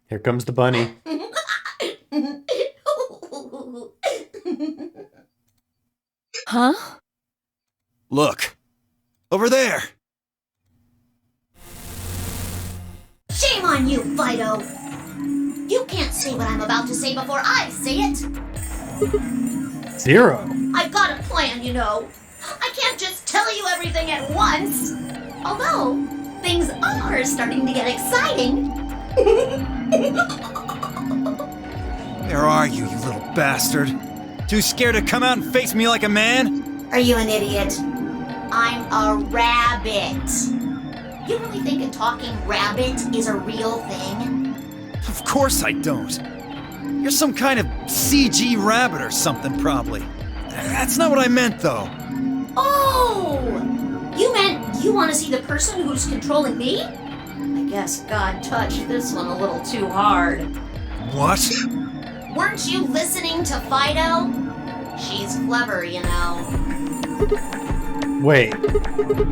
Here comes the bunny. Huh? Look. Over there. Shame on you, Fido! You can't say what I'm about to say before I say it! Zero. I've got a plan, you know. I can't just tell you everything at once. Although, things are starting to get exciting. Where are you, you little bastard? Too scared to come out and face me like a man? Are you an idiot? I'm a rabbit. You really think a talking rabbit is a real thing? Of course I don't. You're some kind of CG rabbit or something, probably. That's not what I meant, though. Oh! You meant you want to see the person who's controlling me? I guess God touched this one a little too hard. What? Weren't you listening to Fido? She's clever, you know. Wait.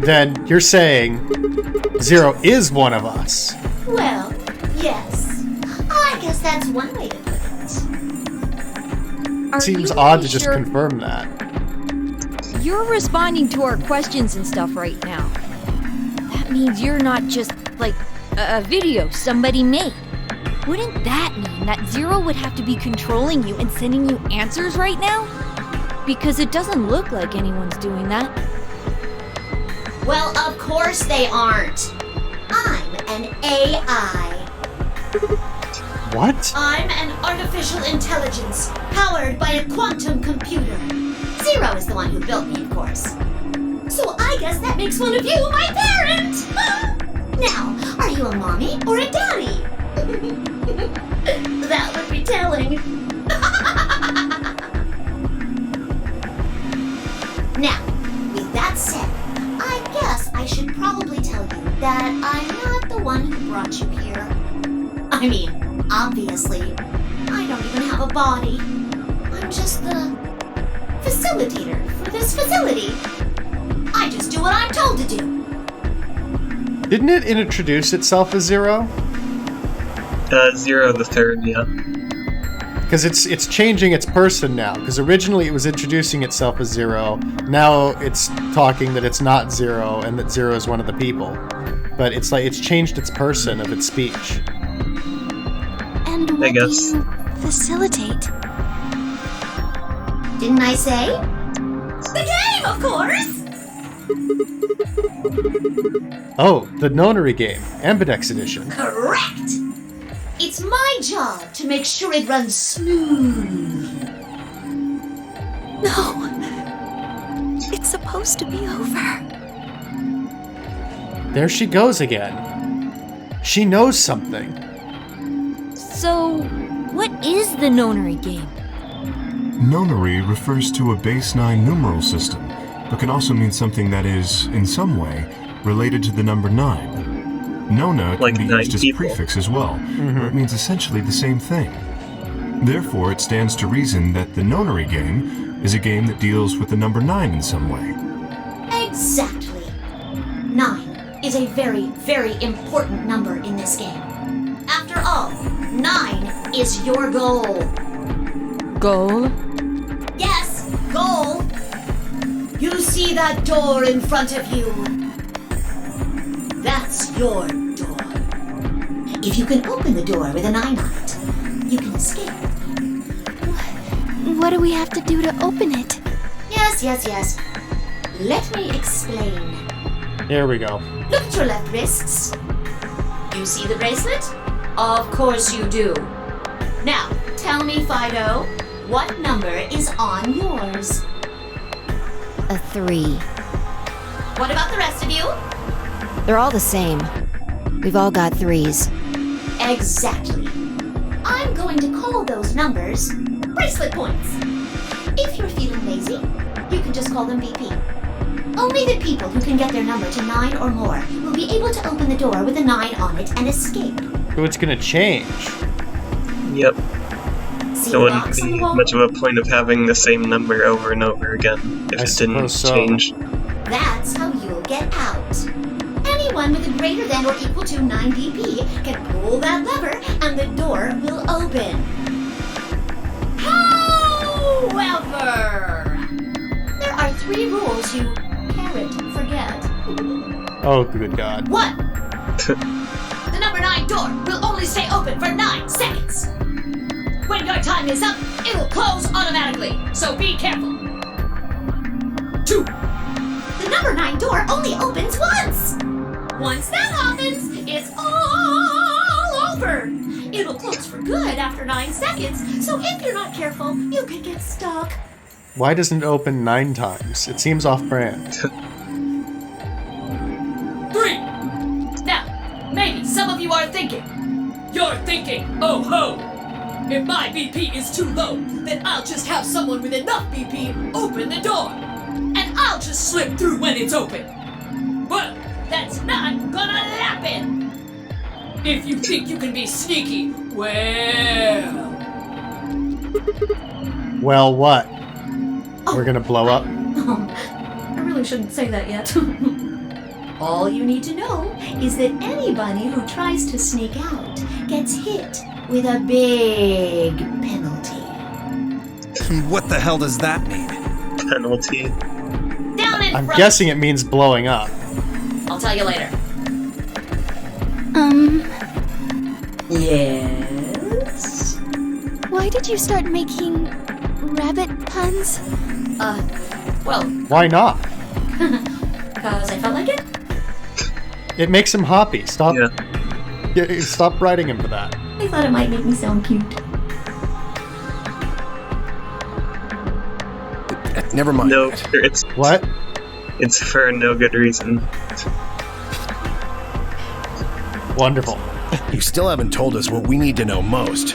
Then you're saying Zero is one of us. Well, yes. I guess that's one way to put it. Seems odd to just confirm that. You're responding to our questions and stuff right now. That means you're not just, like, a video somebody made. Wouldn't that mean that Zero would have to be controlling you and sending you answers right now? Because it doesn't look like anyone's doing that. Well, of course they aren't. I'm an AI. What? I'm an artificial intelligence powered by a quantum computer. Zero is the one who built me, of course. So I guess that makes one of you my parent! Now, are you a mommy or a daddy? That would be telling. Now, with that said, I guess I should probably tell you that I'm not the one who brought you here. I mean, obviously, I don't even have a body. I'm just the facilitator for this facility. I just do what I'm told to do. Didn't it introduce itself as Zero? Zero the third, yeah. Because it's changing its person now. Because originally it was introducing itself as Zero. Now it's talking that it's not Zero and that Zero is one of the people. But it's like it's changed its person of its speech. And what do you facilitate? Didn't I say? The game, of course! Oh, the Nonary game, Ambidex edition. Correct! It's my job to make sure it runs smooth. No. It's supposed to be over. There she goes again. She knows something. So, what is the Nonary game? Nonary refers to a base 9 numeral system, but can also mean something that is, in some way, related to the number 9. Nona can be used as a prefix as well, where it means essentially the same thing. Therefore, it stands to reason that the Nonary game is a game that deals with the number 9 in some way. Exactly. 9 is a very, very important number in this game. After all, 9 is your goal. Goal? Yes, goal. You see that door in front of you? That's your door. If you can open the door with a 9 on it, you can escape. What do we have to do to open it? Yes. Let me explain. Here we go. Look at your left wrists. You see the bracelet? Of course you do. Now, tell me, Fido, what number is on yours? A 3. What about the rest of you? They're all the same. We've all got 3s. Exactly. I'm going to call those numbers bracelet points. If you're feeling lazy, you can just call them BP. Only the people who can get their number to 9 or more will be able to open the door with a 9 on it and escape. So it's gonna change. Yep. See There the wouldn't box on be the wall? much of a point of having the same number over and over again if I it didn't suppose so. change. That's how you'll get out. Anyway, anyone with a greater than or equal to 9 BP can pull that lever and the door will open. However, there are 3 rules you can't forget. Oh, good God. 1. The number 9 door will only stay open for 9 seconds. When your time is up, it will close automatically, so be careful. 2. The number 9 door only opens once. Once that happens, it's all over. It'll close for good after 9 seconds, so if you're not careful, you could get stuck. Why doesn't it open 9 times? It seems off-brand. 3. Now, maybe some of you are thinking. You're thinking, oh ho! If my BP is too low, then I'll just have someone with enough BP open the door. And I'll just slip through when it's open. Well, that's not gonna happen. If you think you can be sneaky, well... Well, what? Oh, We're gonna blow up? I really shouldn't say that yet. All you need to know is that anybody who tries to sneak out gets hit with a big penalty. What the hell does that mean? Penalty. Down in I'm front. guessing it means blowing up. I'll tell you later. Yes? Why did you start making rabbit puns? Well, Why not? Cause I felt like it? It makes him hoppy. Stop. Yeah. Yeah, stop writing him for that. I thought it might make me sound cute. Never mind. No, it's What? for no good reason. Wonderful. You still haven't told us what we need to know most.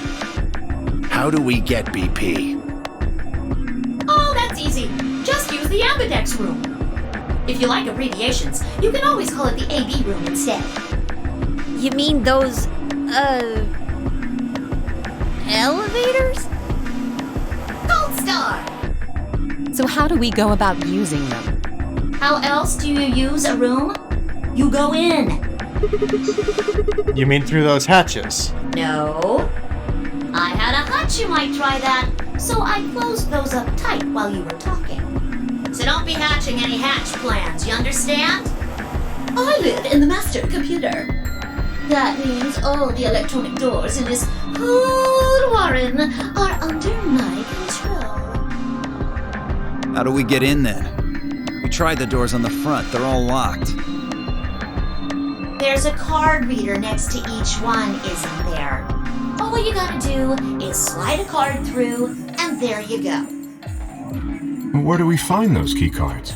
How do we get BP? Oh, that's easy. Just use the ambidex room. If you like abbreviations, you can always call it the AB room instead. You mean those, elevators? Gold star! So how do we go about using them? How else do you use a room? You go in. You mean through those hatches? No. I had a hunch you might try that, so I closed those up tight while you were talking. So don't be hatching any hatch plans, you understand? I live in the master computer. That means all the electronic doors in this whole warren are under my control. How do we get in then? We tried the doors on the front. They're all locked. There's a card reader next to each one, isn't there? All you gotta do is slide a card through, and there you go. Where do we find those key cards?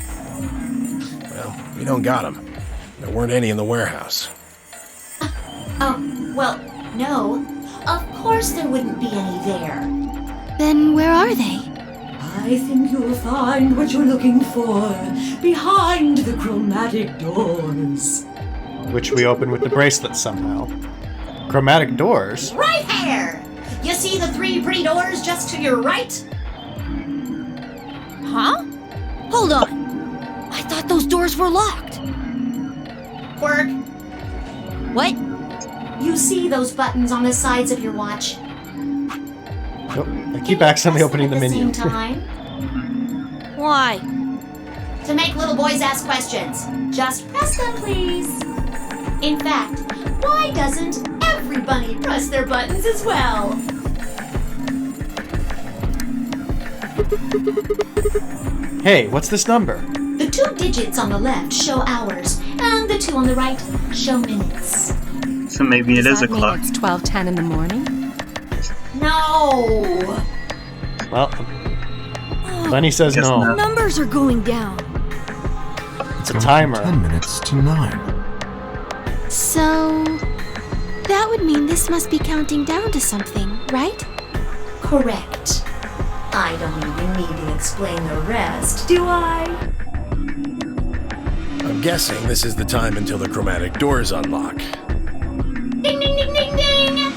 Well, we don't got them. There weren't any in the warehouse. Oh, well, no. Of course there wouldn't be any there. Then where are they? I think you'll find what you're looking for behind the chromatic doors. Which we open with the bracelet somehow. Chromatic doors? Right here! You see the 3 pretty doors just to your right? Huh? Hold on. I thought those doors were locked. Quirk, What? you see those buttons on the sides of your watch? Nope. I keep accidentally opening the menu. At the same time, Why? to make little boys ask questions. Just press them, please. In fact, why doesn't every bunny press their buttons as well? Hey, what's this number? The 2 digits on the left show hours, and the 2 on the right show minutes. So maybe it Does is a that mean clock. it's 12:10 in the morning? No! Well, Bunny says Guess no. not. Numbers are going down. It's a timer. 10 minutes to 9. So... that would mean this must be counting down to something, right? Correct. I don't even need to explain the rest, do I? I'm guessing this is the time until the chromatic doors unlock. Ding, ding, ding, ding, ding!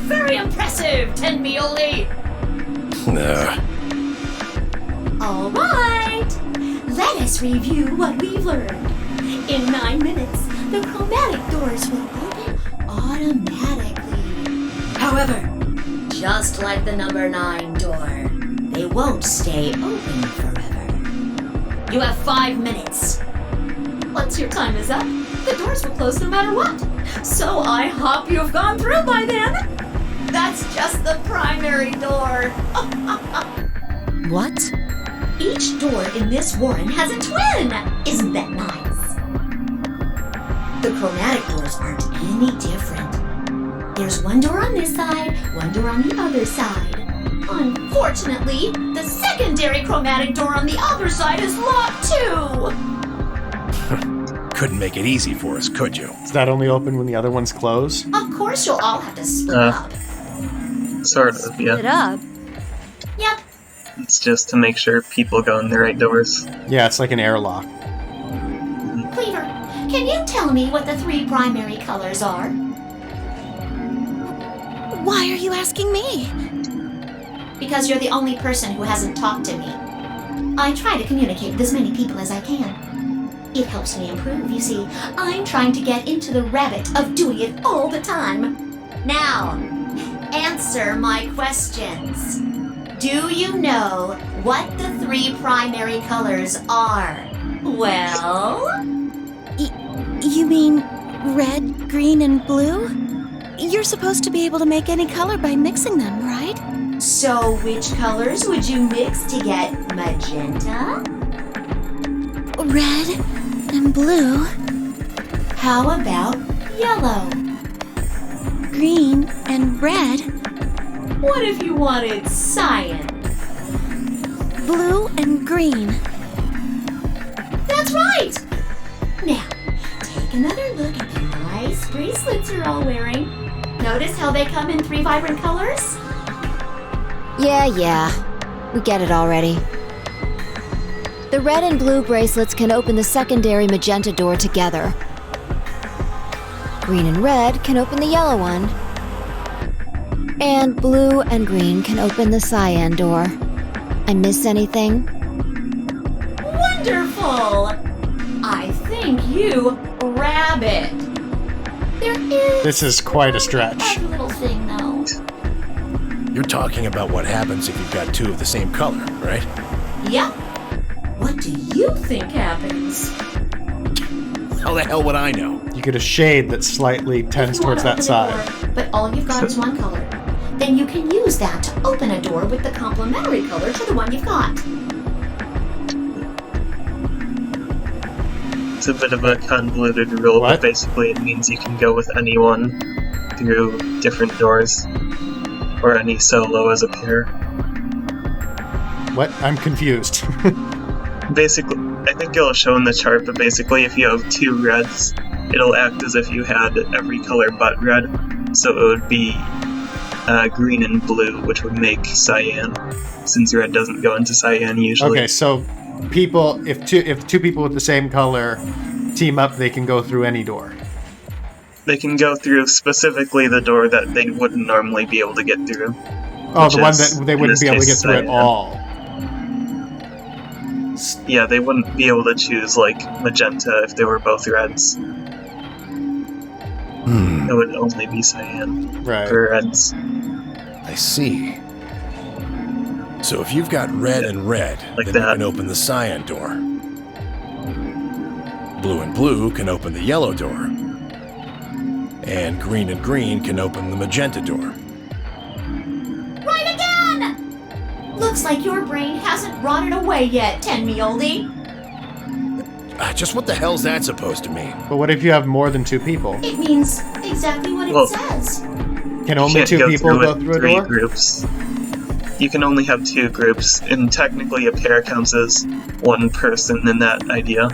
Very impressive, Tenmioli! All right. Let us review what we've learned. In 9 minutes, the chromatic doors will open automatically. However, just like the number 9 door, they won't stay open forever. You have 5 minutes. Once your time is up, the doors will close no matter what. So I hope you've gone through by then. That's just the primary door. What? Each door in this warren has a twin. Isn't that nice? The chromatic doors aren't any different. There's one door on this side, one door on the other side. Unfortunately, the secondary chromatic door on the other side is locked too. Couldn't make it easy for us, could you? Does that only open when the other ones close? Of course you'll all have to split up. Sort of, yeah. Split up? Yep. It's just to make sure people go in the right doors. Yeah, it's like an airlock. Cleaver, can you tell me what the 3 primary colors are? Why are you asking me? Because you're the only person who hasn't talked to me. I try to communicate with as many people as I can. It helps me improve, you see. I'm trying to get into the habit of doing it all the time. Now, answer my questions. Do you know what the 3 primary colors are? Well? You mean red, green, and blue? You're supposed to be able to make any color by mixing them, right? So which colors would you mix to get magenta? Red and blue. How about yellow? Green and red. What if you wanted cyan? Blue and green. That's right! Now, take another look at the nice bracelets you're all wearing. Notice how they come in 3 vibrant colors? Yeah. We get it already. The red and blue bracelets can open the secondary magenta door together. Green and red can open the yellow one. And blue and green can open the cyan door. I miss anything? Wonderful! I think you rabbit. There is This is quite a stretch. a little thing though. You're talking about what happens if you've got 2 of the same color, right? Yep. What do you think happens? How the hell would I know? You get a shade that slightly tends If you towards wanna that open a side. door, but all you've got is one color. Then you can use that to open a door with the complementary color to the one you've got. It's a bit of a convoluted rule, What? but basically it means you can go with anyone through different doors, or any solo as a pair. What? I'm confused. Basically, I think it'll show in the chart, but basically if you have 2 reds, it'll act as if you had every color but red, so it would be green and blue, which would make cyan, since red doesn't go into cyan usually. Okay, so people, if two people with the same color team up, they can go through any door. They can go through specifically the door that they wouldn't normally be able to get through. Oh, the one is, that they in wouldn't this be able to get case, through at cyan. all. Yeah, they wouldn't be able to choose, like, magenta if they were both reds. It would only be cyan Right. for reds. I see. So if you've got red and red, Like then you that. can open the cyan door. Blue and blue can open the yellow door. And green can open the magenta door. Right again! Looks like your brain hasn't rotted away yet, Tenmi-oldie. Just what the hell's that supposed to mean? But what if you have more than 2 people? It means exactly what Well, it says. Can only Can't 2 people through go with through a 3 door? groups. You can only have 2 groups, and technically a pair counts as 1 person in that idea.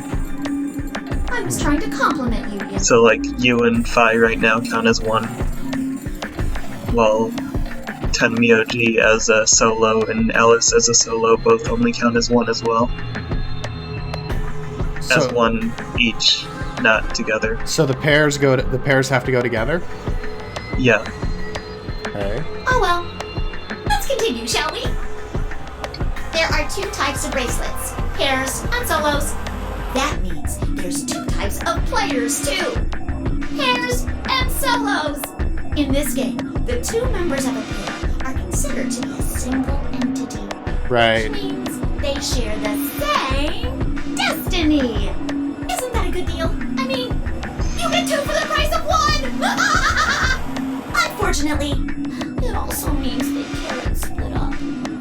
I was trying to compliment you, Yin. So, like, you and Phi right now count as 1, while Tenmyoji as a solo and Alice as a solo both only count as 1 as well. As 1 each, not together. So the pairs have to go together? Yeah. Okay. Oh well. Let's continue, shall we? There are 2 types of bracelets, pairs and solos. That means that there's two types of players, too. Pairs and solos. In this game, the two members of a pair are considered to be a single entity. Right. Which means they share the same destiny. Isn't that a good deal? I mean, you get two for the price of one! Unfortunately, it also means they can't split up.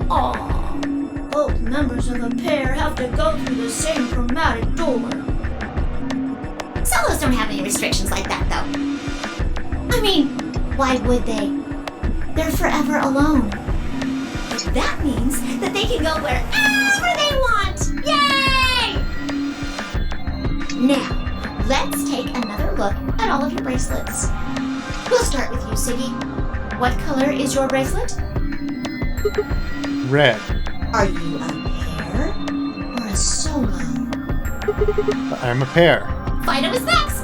Aww. Both members of a pair have to go through the same chromatic door. Solos don't have any restrictions like that, though. I mean, why would they? They're forever alone. But that means that they can go wherever they want! Yay! Now, let's take another look at all of your bracelets. We'll start with you, Siggy. What color is your bracelet? Red. Are you a pair or a solo? I'm a pair. Fido is next.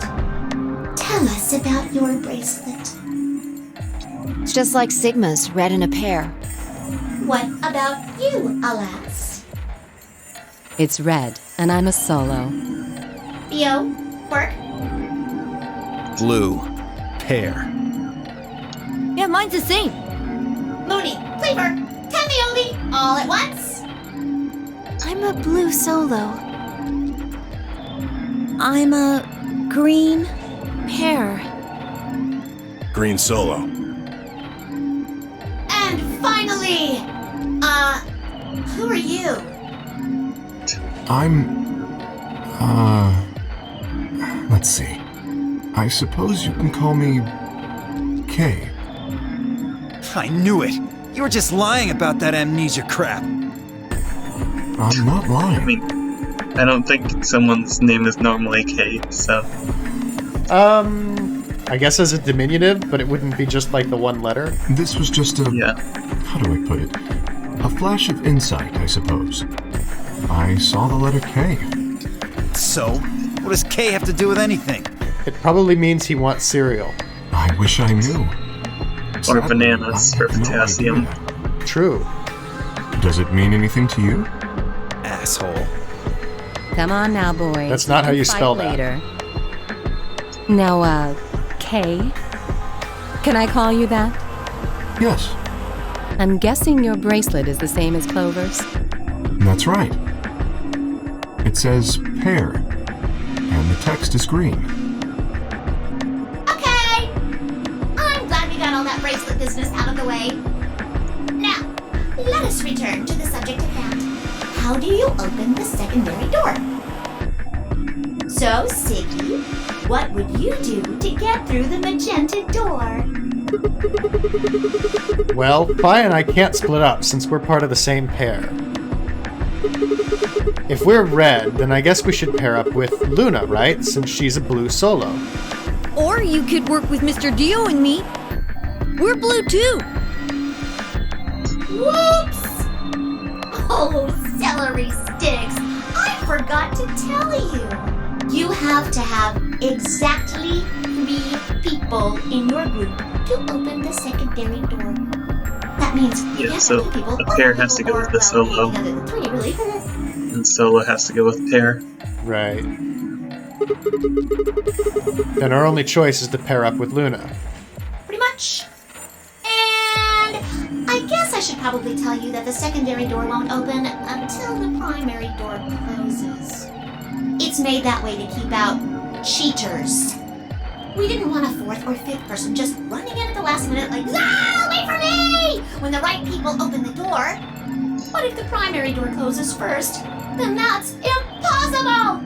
Tell us about your bracelet. It's just like Sigma's, red in a pair. What about you, Alas? It's red, and I'm a solo. Theo, Quirk? Blue. Pair. Yeah, mine's the same. Mooney, Cleaver, Tendioli, all at once? I'm a blue solo. I'm a green pair. Green solo. And finally, who are you? Let's see. I suppose you can call me K. I knew it! You were just lying about that amnesia crap. I'm not lying. I mean, I don't think someone's name is normally K, so... I guess as a diminutive, but it wouldn't be just like the one letter. This was just a... Yeah. How do I put it? A flash of insight, I suppose. I saw the letter K. So, what does K have to do with anything? It probably means he wants cereal. I wish I knew. Or bananas, or potassium. True. Does it mean anything to you? Asshole. Come on now, boys. That's not how you Fight spell that. later. Now, Kay? Can I call you that? Yes. I'm guessing your bracelet is the same as Clover's. That's right. It says pair, and the text is green. Okay! I'm glad we got all that bracelet business out of the way. Now, let us return to the subject at hand. How do you open the secondary door? So, Siggy, what would you do to get through the magenta door? Well, Fi and I can't split up since we're part of the same pair. If we're red, then I guess we should pair up with Luna, right? Since she's a blue solo. Or you could work with Mr. Dio and me. We're blue too. Whoops! Oh, celery sticks! I forgot to tell you. You have to have exactly 3 people in your group to open the secondary door. That means you Yeah, can't so have 2 people. a pair has to go with the solo. Other than 3, really. And solo has to go with pair. Right. Then our only choice is to pair up with Luna. Pretty much. And I guess I should probably tell you that the secondary door won't open until the primary door closes. It's made that way to keep out cheaters. We didn't want a 4th or 5th person just running in at the last minute like, "Ah, wait for me!" when the right people open the door. But if the primary door closes first, then that's impossible!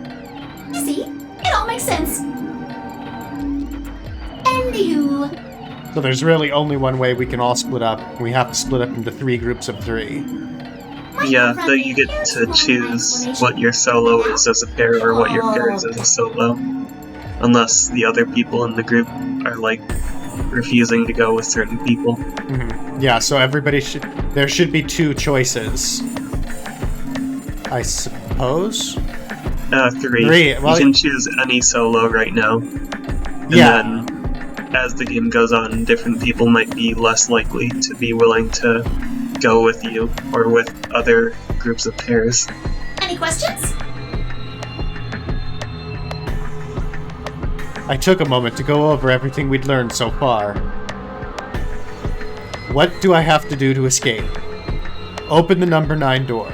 You see, it all makes sense. And you... So there's really only one way we can all split up. We have to split up into 3 groups of 3. Yeah, though you get to choose what your solo is as a pair or what your pair is as a solo. Unless the other people in the group are, like, refusing to go with certain people. Mm-hmm. Yeah, so everybody should... There should be 2 choices. I suppose? 3. 3. Well, you can choose any solo right now. And then, as the game goes on, different people might be less likely to be willing to go with you or with other groups of pairs. Any questions? I took a moment to go over everything we'd learned so far. What do I have to do to escape? Open the number 9 door.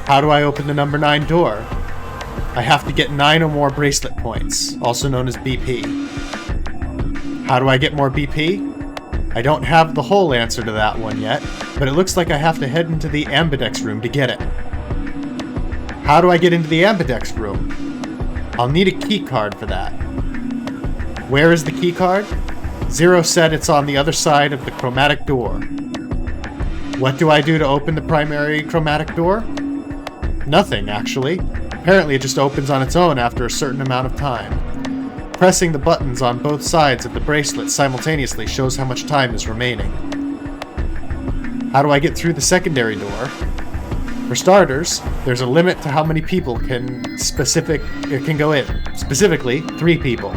How do I open the number 9 door? I have to get 9 or more bracelet points, also known as BP. How do I get more BP? I don't have the whole answer to that one yet, but it looks like I have to head into the ambidex room to get it. How do I get into the ambidex room? I'll need a key card for that. Where is the key card? Zero said it's on the other side of the chromatic door. What do I do to open the primary chromatic door? Nothing, actually. Apparently it just opens on its own after a certain amount of time. Pressing the buttons on both sides of the bracelet simultaneously shows how much time is remaining. How do I get through the secondary door? For starters, there's a limit to how many people can go in. Specifically, 3 people.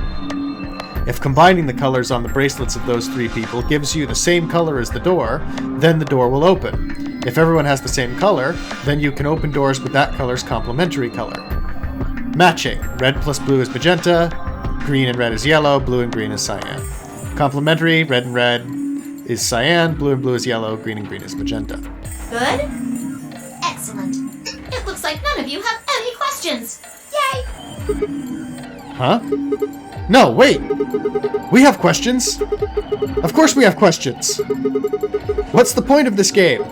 If combining the colors on the bracelets of those 3 people gives you the same color as the door, then the door will open. If everyone has the same color, then you can open doors with that color's complementary color. Matching. Red plus blue is magenta, green and red is yellow, blue and green is cyan. Complementary. Red and red is cyan, blue and blue is yellow, green and green is magenta. Good? Excellent. It looks like none of you have any questions. Yay! Huh? No, wait! We have questions! Of course we have questions! What's the point of this game?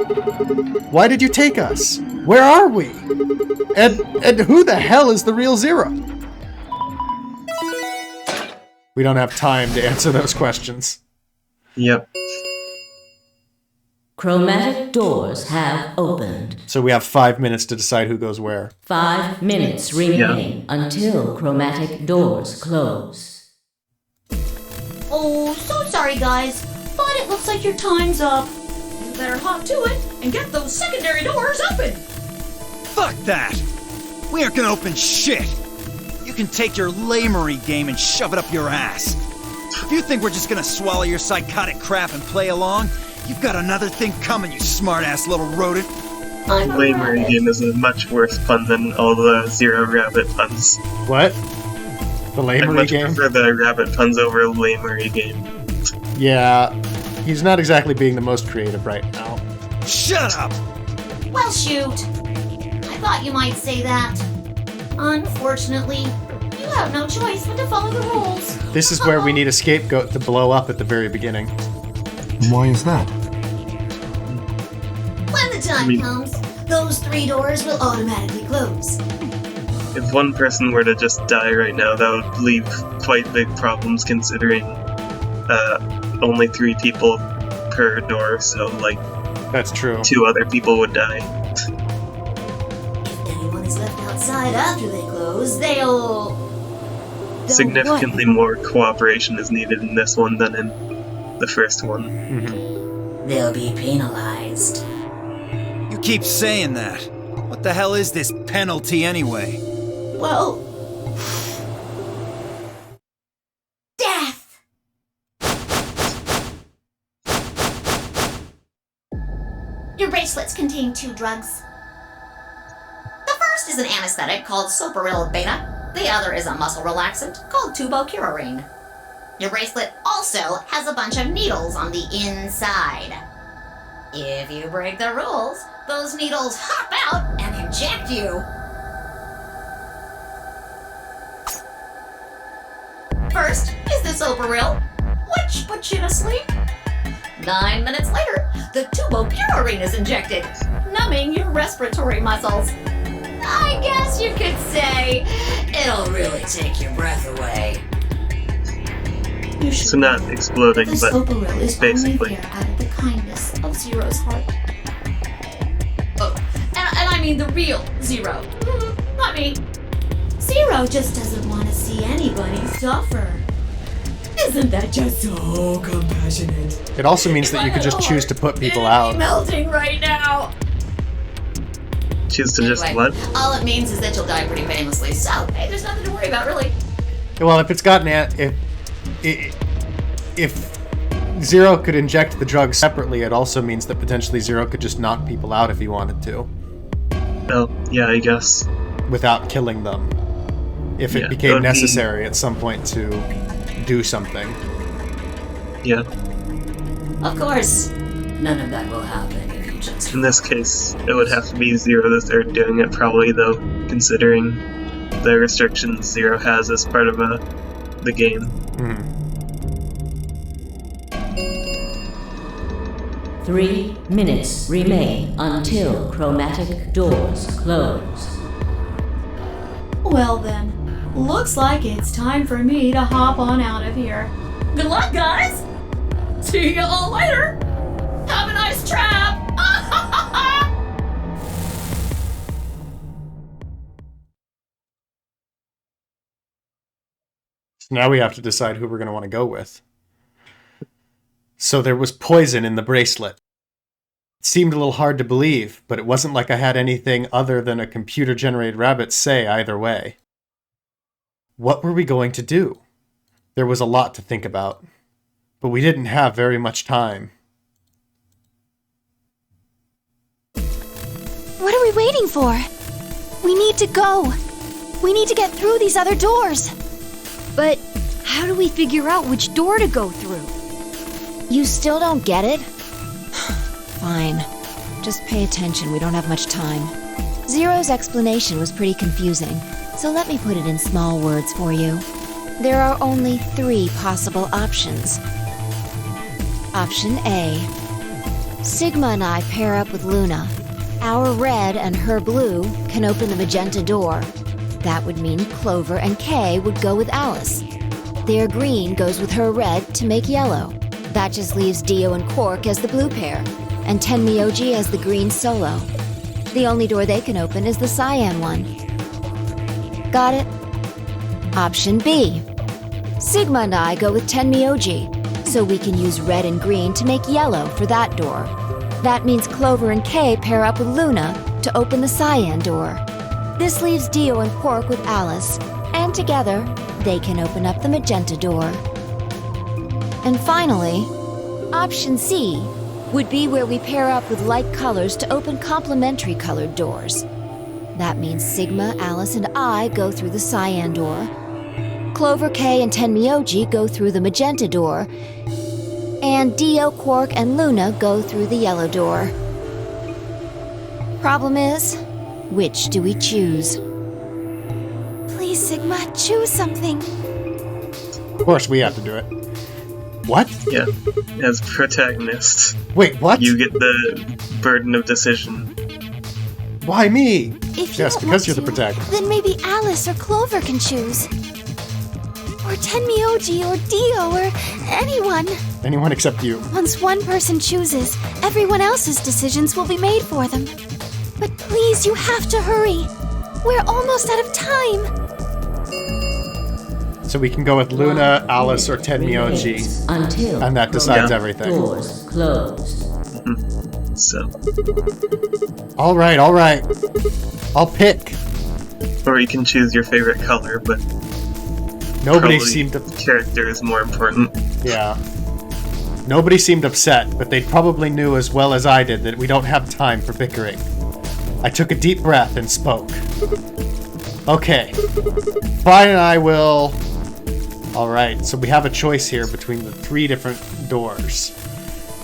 Why did you take us? Where are we? And who the hell is the real Zero? We don't have time to answer those questions. Yep. Chromatic doors have opened. So we have 5 minutes to decide who goes where. 5 minutes remain until chromatic doors close. Oh, so sorry, guys, but it looks like your time's up. You better hop to it and get those secondary doors open. Fuck that! We aren't gonna open shit! You can take your lamery game and shove it up your ass. If you think we're just gonna swallow your psychotic crap and play along, you've got another thing coming, you smart-ass little rodent. The lamery game is a much worse pun than all the Zero Rabbit puns. What? The lamery game? I much prefer the rabbit puns over a lamery game. Yeah, he's not exactly being the most creative right now. Shut up! Well, shoot. I thought you might say that. Unfortunately, you have no choice but to follow the rules. This is where we need a scapegoat to blow up at the very beginning. Why is that? When the time comes, those 3 doors will automatically close. If one person were to just die right now, that would leave quite big problems considering only 3 people per door, so like... That's true. 2 other people would die. If anyone is left outside after they close, they'll Significantly more cooperation is needed in this one than in the first one. Mm-hmm. They'll be penalized. You keep saying that. What the hell is this penalty anyway? Well... death! Your bracelets contain 2 drugs. The first is an anesthetic called Soparil Beta. The other is a muscle relaxant called Tubocurarine. Your bracelet also has a bunch of needles on the inside. If you break the rules, those needles hop out and inject you. First is the Soparil, which puts you to sleep. 9 minutes later, the Tubocurarine is injected, numbing your respiratory muscles. I guess you could say it'll really take your breath away. So not exploding, the but Soparil is basically. only there out of the kindness of Zero's heart. Oh, and I mean the real Zero. Not me. Zero just doesn't want to see anybody suffer. Isn't that just so compassionate? It also means that you could just choose to put people out. Melting right now. Choose to just what? All it means is that you'll die pretty painlessly, so hey, there's nothing to worry about, really. Well, if it's gotten if Zero could inject the drug separately, it also means that potentially Zero could just knock people out if he wanted to. Oh, yeah, I guess. Without killing them. if it became necessary at some point to do something. Yeah. Of course, none of that will happen if you just... In this case, it would have to be Zero the Third doing it, probably, though, considering the restrictions Zero has as part of the game. 3 minutes remain until chromatic doors close. Well then, looks like it's time for me to hop on out of here. Good luck, guys! See you all later! Have a nice trap! So now we have to decide who we're going to want to go with. So there was poison in the bracelet. It seemed a little hard to believe, but it wasn't like I had anything other than a computer-generated rabbit say either way. What were we going to do? There was a lot to think about, but we didn't have very much time. What are we waiting for? We need to go. We need to get through these other doors. But how do we figure out which door to go through? You still don't get it? Fine. Just pay attention, we don't have much time. Zero's explanation was pretty confusing, so let me put it in small words for you. There are only 3 possible options. Option A. Sigma and I pair up with Luna. Our red and her blue can open the magenta door. That would mean Clover and Kay would go with Alice. Their green goes with her red to make yellow. That just leaves Dio and Quark as the blue pair, and Tenmyoji as the green solo. The only door they can open is the cyan one. Got it? Option B. Sigma and I go with Tenmyoji, so we can use red and green to make yellow for that door. That means Clover and Kay pair up with Luna to open the cyan door. This leaves Dio and Quark with Alice, and together, they can open up the magenta door. And finally, option C would be where we pair up with like colors to open complementary colored doors. That means Sigma, Alice, and I go through the cyan door. Clover, Kay, and Tenmyoji go through the magenta door. And Dio, Quark, and Luna go through the yellow door. Problem is, which do we choose? Please, Sigma, choose something. Of course we have to do it. What? Yeah, as protagonist. Wait, what? You get the burden of decision. Why me? If you yes, don't because want you're the to, protagonist. Then maybe Alice or Clover can choose. Or Tenmyoji or Dio or anyone. Anyone except you. Once one person chooses, everyone else's decisions will be made for them. But please, you have to hurry. We're almost out of time. So we can go with Luna, Alice, or Tenmyoji, and that decides everything. Doors closed. So. All right. I'll pick. Or you can choose your favorite color, but nobody seemed to. Character is more important. Yeah. Nobody seemed upset, but they probably knew as well as I did that we don't have time for bickering. I took a deep breath and spoke. Okay. Fine, and I will. Alright, so we have a choice here between the 3 different doors.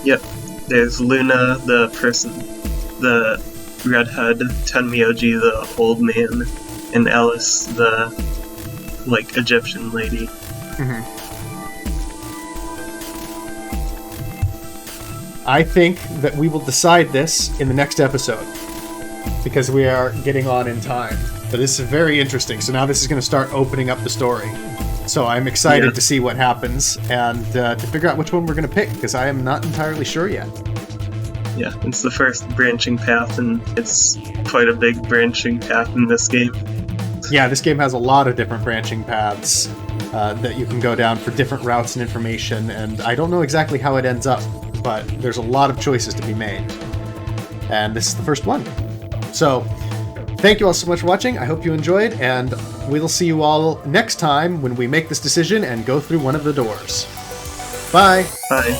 Yep. There's Luna, the person, the redhead, Tenmyoji, the old man, and Alice, the, Egyptian lady. I think that we will decide this in the next episode, because we are getting on in time. But this is very interesting, so now this is going to start opening up the story. So I'm excited to see what happens, and to figure out which one we're going to pick, because I am not entirely sure yet. Yeah, it's the first branching path, and it's quite a big branching path in this game. Yeah, this game has a lot of different branching paths that you can go down for different routes and information, and I don't know exactly how it ends up, but there's a lot of choices to be made. And this is the first one. So, thank you all so much for watching. I hope you enjoyed, and we'll see you all next time when we make this decision and go through one of the doors. Bye! Bye.